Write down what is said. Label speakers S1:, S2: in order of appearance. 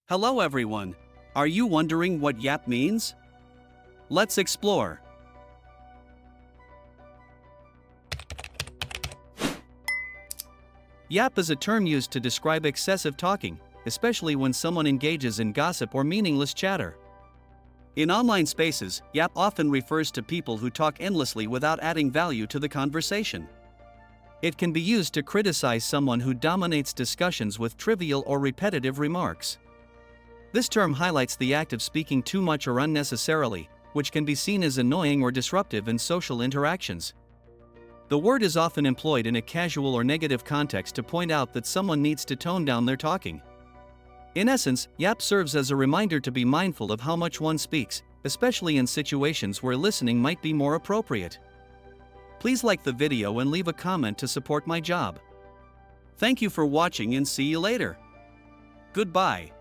S1: Hello everyone. Are you wondering what yap means? Let's explore. Yap is a term used to describe excessive talking, especially when someone engages in gossip or meaningless chatter. In online spaces, yap often refers to people who talk endlessly without adding value to the conversation. It can be used to criticize someone who dominates discussions with trivial or repetitive remarks. This term highlights the act of speaking too much or unnecessarily, which can be seen as annoying or disruptive in social interactions. The word is often employed in a casual or negative context to point out that someone needs to tone down their talking. In essence, yap serves as a reminder to be mindful of how much one speaks, especially in situations where listening might be more appropriate. Please like the video and leave a comment to support my job. Thank you for watching and see you later. Goodbye.